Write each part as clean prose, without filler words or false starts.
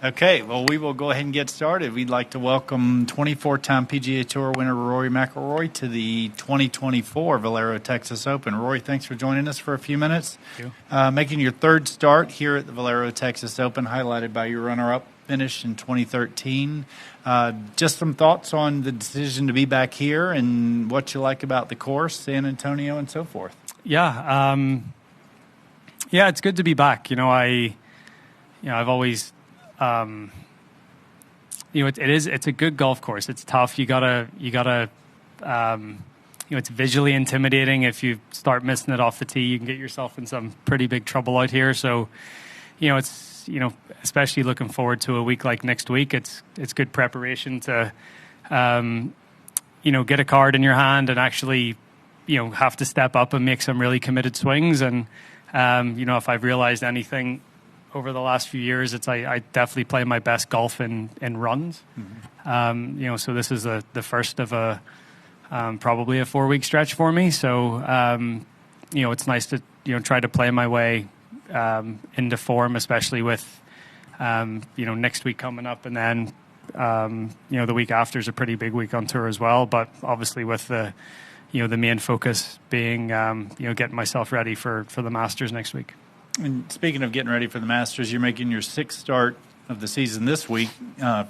Okay, well, we will go ahead and get started. We'd like to welcome 24-time PGA Tour winner Rory McIlroy to the 2024 Valero Texas Open. Rory, thanks for joining us for a few minutes. Thank you. Making your third start here at the Valero Texas Open, highlighted by your runner-up finish in 2013. Just some thoughts on the decision to be back here and what you like about the course, San Antonio, and so forth. Yeah, it's good to be back. I've always, it's a good golf course. It's tough. You gotta, it's visually intimidating. If you start missing it off the tee, you can get yourself in some pretty big trouble out here. So, especially looking forward to a week like next week. It's good preparation to, get a card in your hand and actually, have to step up and make some really committed swings. And, if I've realized anything over the last few years, it's I definitely play my best golf in runs. Mm-hmm. So this is the first of probably a 4-week stretch for me. So, it's nice to, try to play my way into form, especially with, next week coming up. And then, the week after is a pretty big week on tour as well. But obviously with the main focus being, getting myself ready for the Masters next week. And speaking of getting ready for the Masters, you're making your 6th start of the season this week,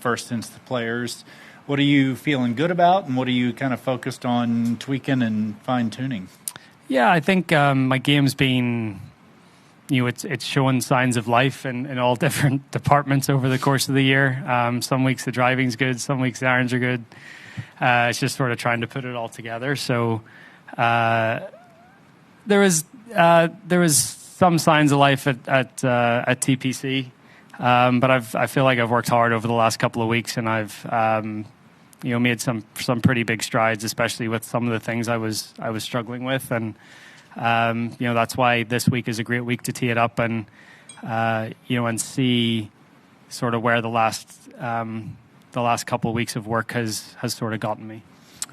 first since the Players. What are you feeling good about, and what are you kind of focused on tweaking and fine-tuning? Yeah, I think my game's been, it's showing signs of life in all different departments over the course of the year. Some weeks the driving's good, some weeks the irons are good. It's just sort of trying to put it all together. So there was some signs of life at TPC, but I feel like I've worked hard over the last couple of weeks, and I've made some pretty big strides, especially with some of the things I was struggling with, and that's why this week is a great week to tee it up and and see sort of where the last couple of weeks of work has sort of gotten me.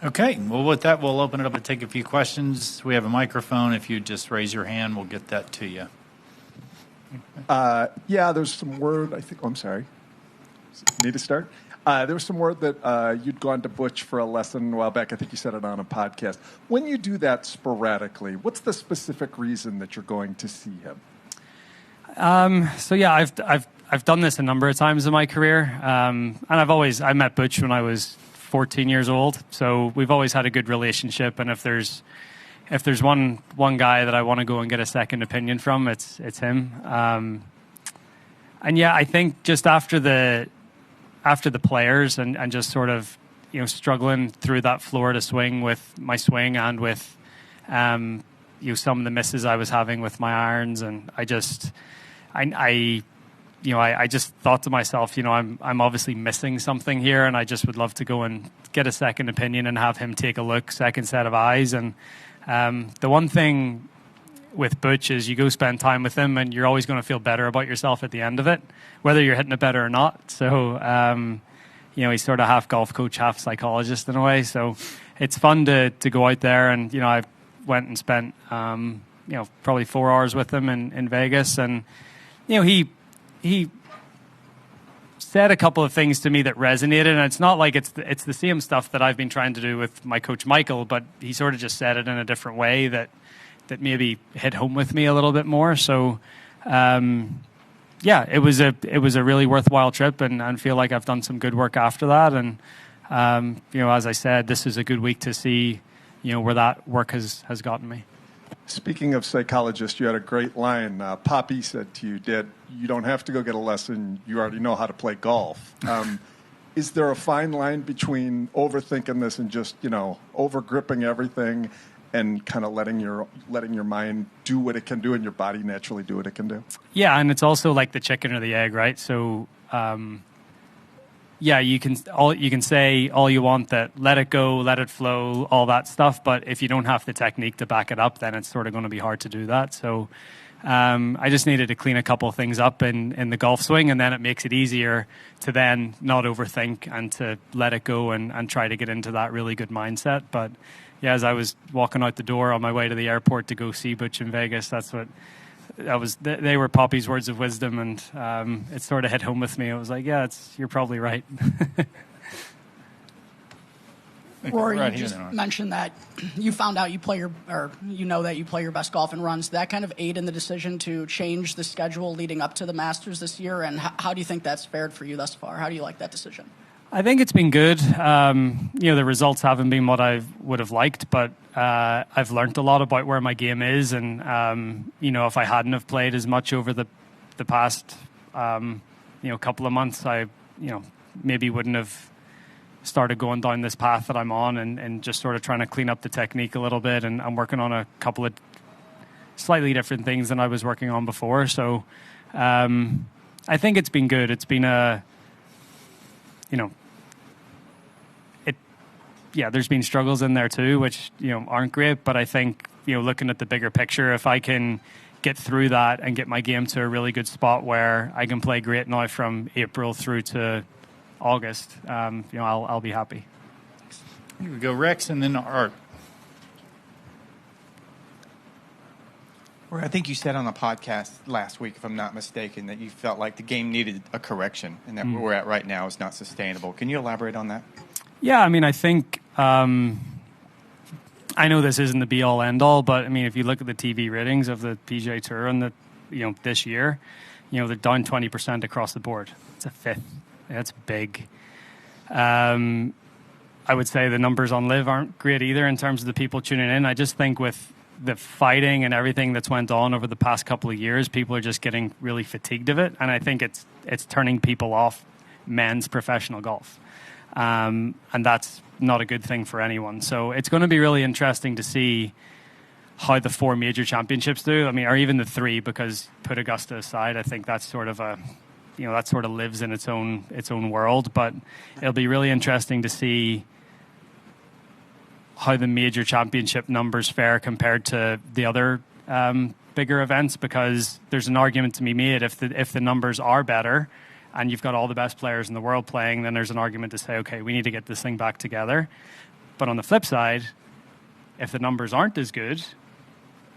Okay, well, with that, we'll open it up to take a few questions. We have a microphone. If you just raise your hand, we'll get that to you. There's some word, I think. Oh, I'm sorry. Need to start? There was some word that you'd gone to Butch for a lesson a while back. I think you said it on a podcast. When you do that sporadically, what's the specific reason that you're going to see him? I've done this a number of times in my career, and I met Butch when I was 14 years old, so we've always had a good relationship. And if there's one guy that I want to go and get a second opinion from, it's him. I think just after the Players and just sort of struggling through that Florida swing with my swing and with some of the misses I was having with my irons, and I just thought to myself, I'm obviously missing something here, and I just would love to go and get a second opinion and have him take a look, second set of eyes. And the one thing with Butch is you go spend time with him, and you're always going to feel better about yourself at the end of it, whether you're hitting it better or not. So, he's sort of half golf coach, half psychologist in a way. So it's fun to go out there, and, I went and spent, probably 4 hours with him in Vegas, and, he said a couple of things to me that resonated, and it's not like it's the same stuff that I've been trying to do with my coach Michael, but he sort of just said it in a different way that maybe hit home with me a little bit more. So, it was a really worthwhile trip, and I feel like I've done some good work after that. And as I said, this is a good week to see where that work has gotten me. Speaking of psychologists, you had a great line. Poppy said to you, Dad, you don't have to go get a lesson. You already know how to play golf. Is there a fine line between overthinking this and just, over-gripping everything and kind of letting your mind do what it can do and your body naturally do what it can do? Yeah, and it's also like the chicken or the egg, right? So, you can say all you want that let it go, let it flow, all that stuff. But if you don't have the technique to back it up, then it's sort of going to be hard to do that. So I just needed to clean a couple of things up in the golf swing, and then it makes it easier to then not overthink and to let it go and try to get into that really good mindset. But yeah, as I was walking out the door on my way to the airport to go see Butch in Vegas, that's they were Poppy's words of wisdom, and it sort of hit home with me. I was like, yeah, you're probably right. Rory, you just mentioned that you found out that you play your best golf in runs. Did that kind of aid in the decision to change the schedule leading up to the Masters this year? And how do you think that's fared for you thus far? How do you like that decision? I think it's been good. The results haven't been what I would have liked, but I've learned a lot about where my game is. And, if I hadn't have played as much over the past, couple of months, I, maybe wouldn't have started going down this path that I'm on and just sort of trying to clean up the technique a little bit. And I'm working on a couple of slightly different things than I was working on before. So I think it's been good. It's been there's been struggles in there too, which, aren't great. But I think, looking at the bigger picture, if I can get through that and get my game to a really good spot where I can play great now from April through to August, I'll be happy. Here we go, Rex, and then Art. I think you said on the podcast last week, if I'm not mistaken, that you felt like the game needed a correction and that where we're at right now is not sustainable. Can you elaborate on that? Yeah, I think I know this isn't the be-all, end-all, but, if you look at the TV ratings of the PGA Tour and this year, they're down 20% across the board. It's a fifth. That's big. I would say the numbers on Live aren't great either in terms of the people tuning in. I just think with the fighting and everything that's went on over the past couple of years, people are just getting really fatigued of it, and I think it's turning people off men's professional golf, and that's not a good thing for anyone. So it's going to be really interesting to see how the 4 major championships do. Or even the 3, because put Augusta aside, I think that's sort of that sort of lives in its own world. But it'll be really interesting to see how the major championship numbers fare compared to the other bigger events, because there's an argument to be made if the numbers are better and you've got all the best players in the world playing, then there's an argument to say, okay, we need to get this thing back together. But on the flip side, if the numbers aren't as good,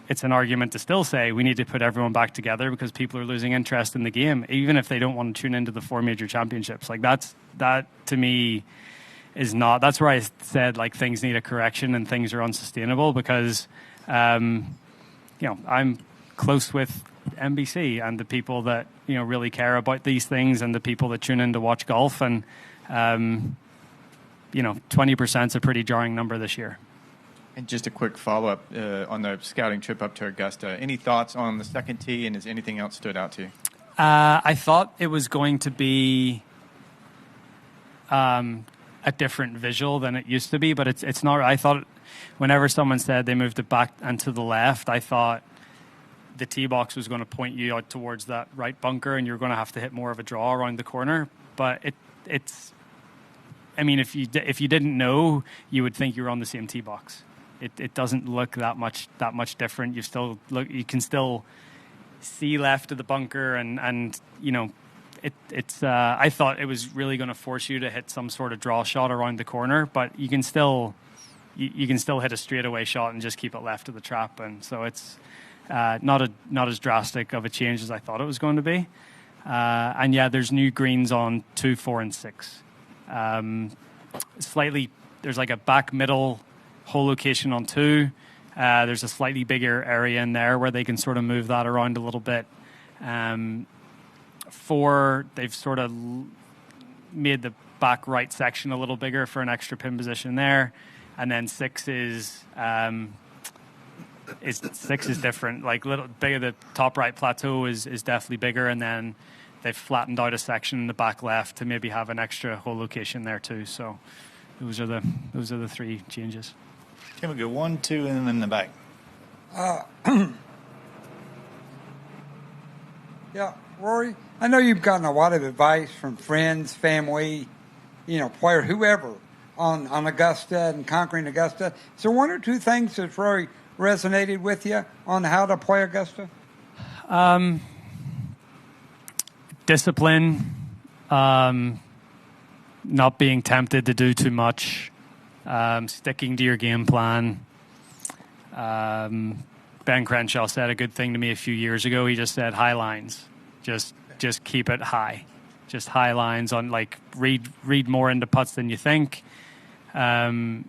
it's an argument to still say we need to put everyone back together because people are losing interest in the game, even if they don't want to tune into the 4 major championships. That to me is not. That's where I said things need a correction and things are unsustainable, because I'm close with NBC and the people that really care about these things and the people that tune in to watch golf, and 20% is a pretty jarring number this year. And just a quick follow-up on the scouting trip up to Augusta. Any thoughts on the second tee, and has anything else stood out to you? I thought it was going to be a different visual than it used to be, but it's not. I thought whenever someone said they moved it back and to the left, I thought the tee box was going to point you out towards that right bunker, and you're going to have to hit more of a draw around the corner. But it's. If you didn't know, you would think you were on the same tee box. It doesn't look that much different. You can still see left of the bunker, and it's. I thought it was really going to force you to hit some sort of draw shot around the corner, but you can still hit a straightaway shot and just keep it left of the trap, and so it's not as drastic of a change as I thought it was going to be. And yeah, there's new greens on 2, 4, and 6. There's a back middle hole location on 2. There's a slightly bigger area in there where they can sort of move that around a little bit. 4, they've sort of made the back right section a little bigger for an extra pin position there, and then 6 is different. Little bigger, the top right plateau is definitely bigger, and then they've flattened out a section in the back left to maybe have an extra hole location there too. So those are the 3 changes. Here we go, 1, 2, and then in the back. Yeah, Rory, I know you've gotten a lot of advice from friends, family, player, whoever, on Augusta and conquering Augusta. Is there 1 or 2 things that's really resonated with you on how to play Augusta? Discipline, not being tempted to do too being sticking to your game plan, Ben Crenshaw said a good thing to me a few years ago. He just said high lines, just keep it high, just high lines on, like, read more into putts than you think. But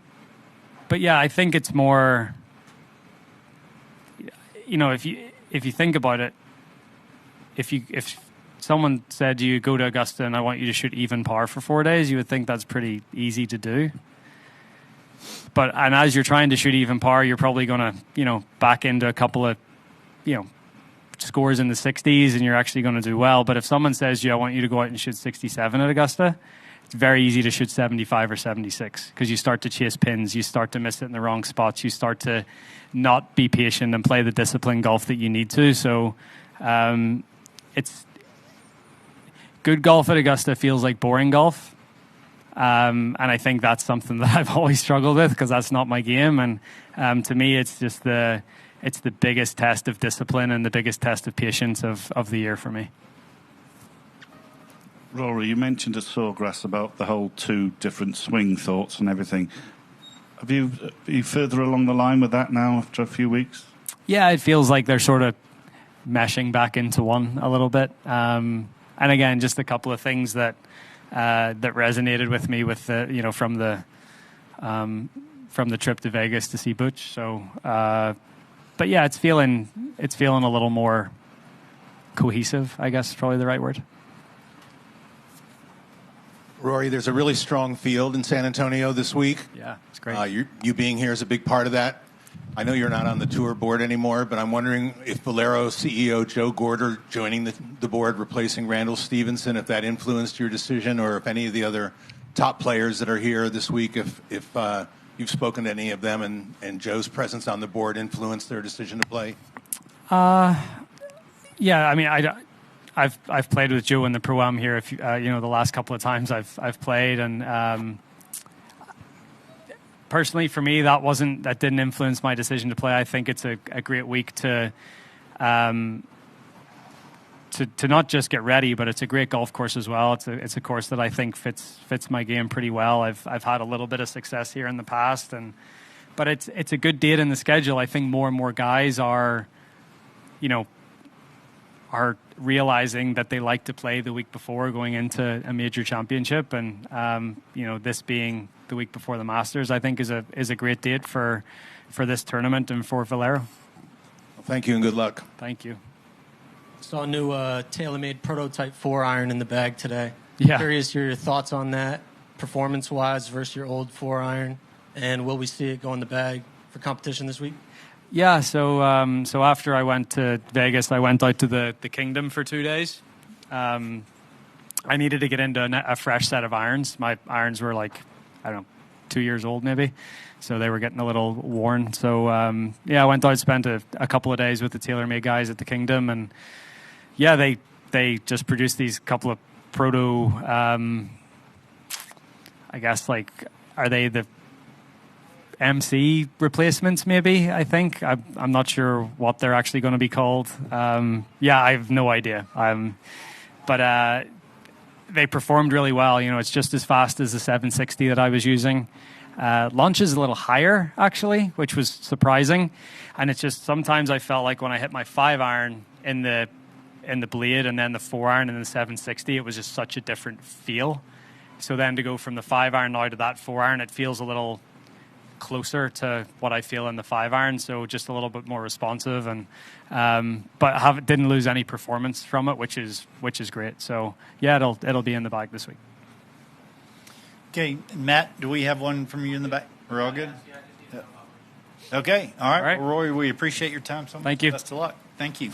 yeah, I think it's more, if you think about it, if someone said to you, go to Augusta and I want you to shoot even par for 4 days, you would think that's pretty easy to do. And as you're trying to shoot even par, you're probably going to, back into a couple of, scores in the 60s, and you're actually going to do well. But if someone says to you, I want you to go out and shoot 67 at Augusta, it's very easy to shoot 75 or 76 because you start to chase pins, you start to miss it in the wrong spots, you start to not be patient and play the disciplined golf that you need to. So it's good golf at Augusta feels like boring golf. And I think that's something that I've always struggled with because that's not my game. And to me, it's just the biggest test of discipline and the biggest test of patience of the year for me. Rory, you mentioned at Sawgrass about the whole 2 different swing thoughts and everything. Are you further along the line with that now after a few weeks? Yeah, it feels like they're sort of meshing back into one a little bit. And again, just a couple of things that resonated with me with the, from the trip to Vegas to see Butch. So, but yeah, it's feeling a little more cohesive, I guess is probably the right word. Rory, there's a really strong field in San Antonio this week. Yeah, it's great. You being here is a big part of that. I know you're not on the tour board anymore, but I'm wondering if Valero CEO Joe Gorder joining the board, replacing Randall Stevenson, if that influenced your decision, or if any of the other top players that are here this week, if you've spoken to any of them and Joe's presence on the board influenced their decision to play. Yeah, I mean, I've played with Joe in the Pro-Am here. The last couple of times I've played, and personally, for me, that didn't influence my decision to play. I think it's a great week to not just get ready, but it's a great golf course as well. It's a course that I think fits my game pretty well. I've had a little bit of success here in the past, but it's a good date in the schedule. I think more and more guys are realizing that they like to play the week before going into a major championship, and this being the week before the Masters, I think is a great date for this tournament and for Valero. Well, thank you and good luck. Thank you. Saw a new TaylorMade prototype 4-iron in the bag today. Yeah. Curious your thoughts on that, performance-wise versus your old 4-iron, and will we see it go in the bag for competition this week? Yeah, so after I went to Vegas, I went out to the Kingdom for 2 days. I needed to get into a fresh set of irons. My irons were 2 years old maybe, so they were getting a little worn. So I went out, spent a couple of days with the TaylorMade guys at the Kingdom, and yeah, they just produced these couple of proto. I guess are they the MC replacements? Maybe, I think. I'm not sure what they're actually going to be called. I have no idea. But they performed really well. It's just as fast as the 760 that I was using. Launch is a little higher, actually, which was surprising. And it's just sometimes I felt like when I hit my 5-iron in the blade and then the 4-iron and the 760, it was just such a different feel. So then to go from the 5-iron now to that 4-iron, it feels a little closer to what I feel in the 5-iron, so just a little bit more responsive, and but didn't lose any performance from it, which is great. So yeah, it'll be in the bag this week. Okay, Matt, do we have one from you in the back? We're all good? Yeah. Okay, all right. Well, Rory, we appreciate your time so much. Thank you. Best of luck. Thank you.